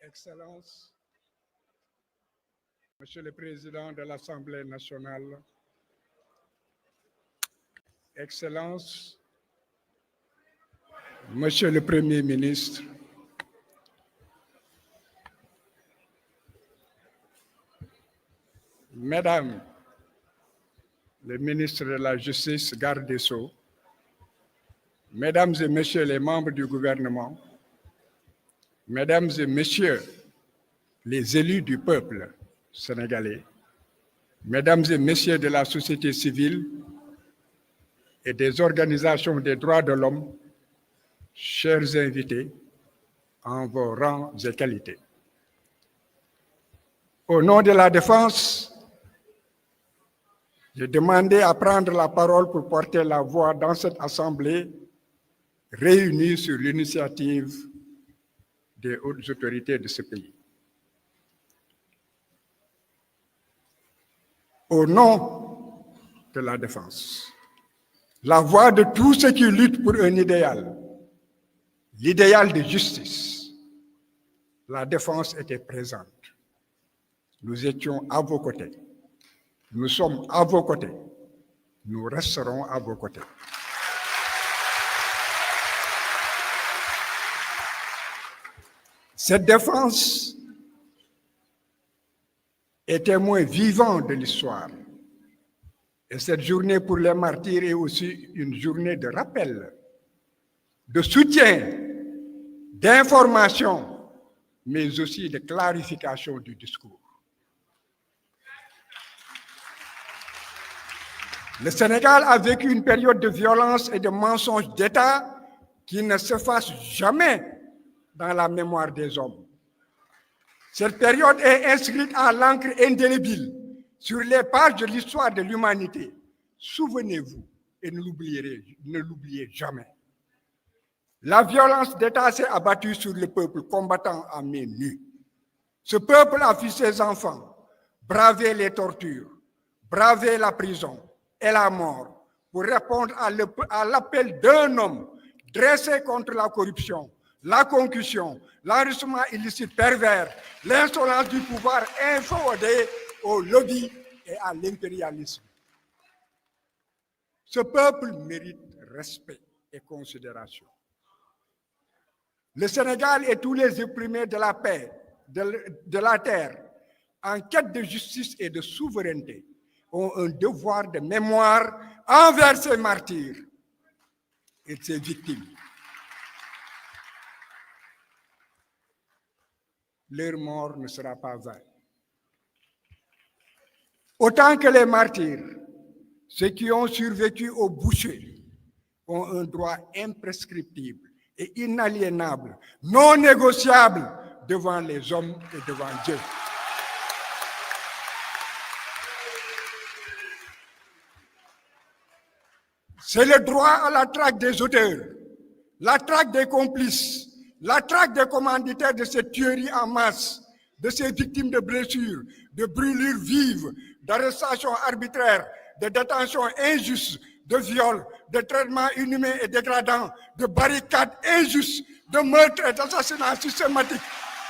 Excellences, Monsieur le Président de l'Assemblée nationale, Excellences, Monsieur le Premier ministre, Mesdames les ministres de la Justice, garde des Sceaux, Mesdames et Messieurs les membres du gouvernement, Mesdames et Messieurs les élus du peuple sénégalais, Mesdames et Messieurs de la société civile et des organisations des droits de l'homme, chers invités, en vos rangs et qualités. Au nom de la défense, j'ai demandé à prendre la parole pour porter la voix dans cette assemblée réunie sur l'initiative des hautes autorités de ce pays. Au nom de la défense, la voix de tous ceux qui luttent pour un idéal, l'idéal de justice, la défense était présente. Nous étions à vos côtés. Nous sommes à vos côtés. Nous resterons à vos côtés. Cette défense est témoin vivant de l'histoire. Et cette journée pour les martyrs est aussi une journée de rappel, de soutien, d'information, mais aussi de clarification du discours. Le Sénégal a vécu une période de violence et de mensonges d'État qui ne s'efface jamais dans la mémoire des hommes. Cette période est inscrite à l'encre indélébile sur les pages de l'histoire de l'humanité. Souvenez-vous et ne l'oubliez jamais. La violence d'État s'est abattue sur le peuple combattant à main nue. Ce peuple a vu ses enfants braver les tortures, braver la prison et la mort pour répondre à l'appel d'un homme dressé contre la corruption, la concussion, l'enrichissement illicite pervers, l'insolence du pouvoir inféodé au lobby et à l'impérialisme. Ce peuple mérite respect et considération. Le Sénégal et tous les opprimés de la paix, de la terre, en quête de justice et de souveraineté, ont un devoir de mémoire envers ces martyrs et ces victimes. Leur mort ne sera pas vaine. Autant que les martyrs, ceux qui ont survécu au bûcher ont un droit imprescriptible et inaliénable, non négociable devant les hommes et devant Dieu. C'est le droit à la traque des auteurs, la traque des complices, la traque des commanditaires de cette tuerie en masse, de ces victimes de blessures, de brûlures vives, d'arrestations arbitraires, de détentions injustes, de viols, de traitements inhumains et dégradants, de barricades injustes, de meurtres et d'assassinats systématiques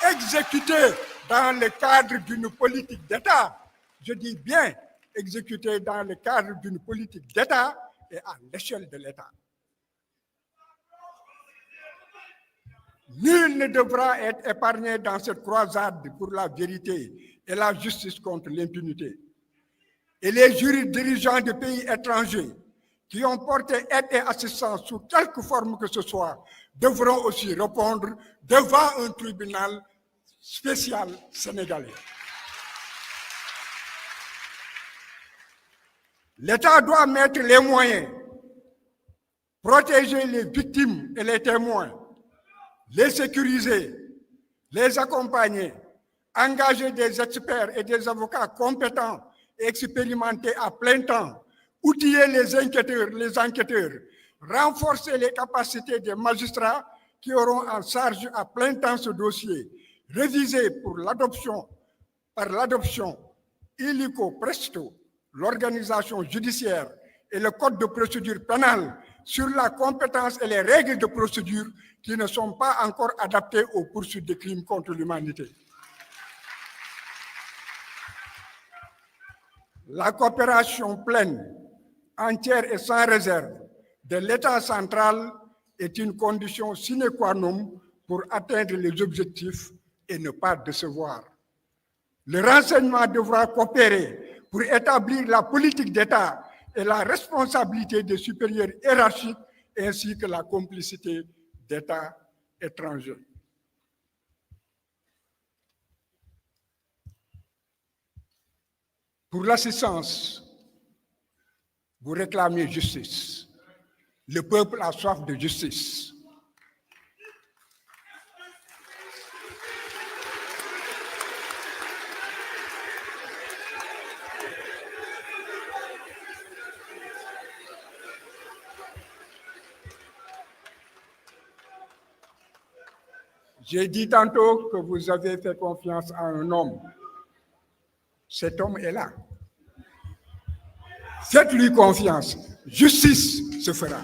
exécutés dans le cadre d'une politique d'État. Je dis bien exécutés dans le cadre d'une politique d'État et à l'échelle de l'État. Nul ne devra être épargné dans cette croisade pour la vérité et la justice contre l'impunité. Et les jurys dirigeants de pays étrangers qui ont porté aide et assistance sous quelque forme que ce soit devront aussi répondre devant un tribunal spécial sénégalais. L'État doit mettre les moyens, protéger les victimes et les témoins, les sécuriser, les accompagner, engager des experts et des avocats compétents et expérimentés à plein temps, outiller les enquêteurs, renforcer les capacités des magistrats qui auront en charge à plein temps ce dossier, réviser par l'adoption illico presto l'organisation judiciaire et le code de procédure pénale sur la compétence et les règles de procédure qui ne sont pas encore adaptées aux poursuites de crimes contre l'humanité. La coopération pleine, entière et sans réserve de l'État central est une condition sine qua non pour atteindre les objectifs et ne pas décevoir. Le renseignement devra coopérer pour établir la politique d'État et la responsabilité des supérieurs hiérarchiques ainsi que la complicité d'États étrangers. Pour l'assistance, vous réclamez justice. Le peuple a soif de justice. J'ai dit tantôt que vous avez fait confiance à un homme. Cet homme est là. Faites-lui confiance. Justice se fera.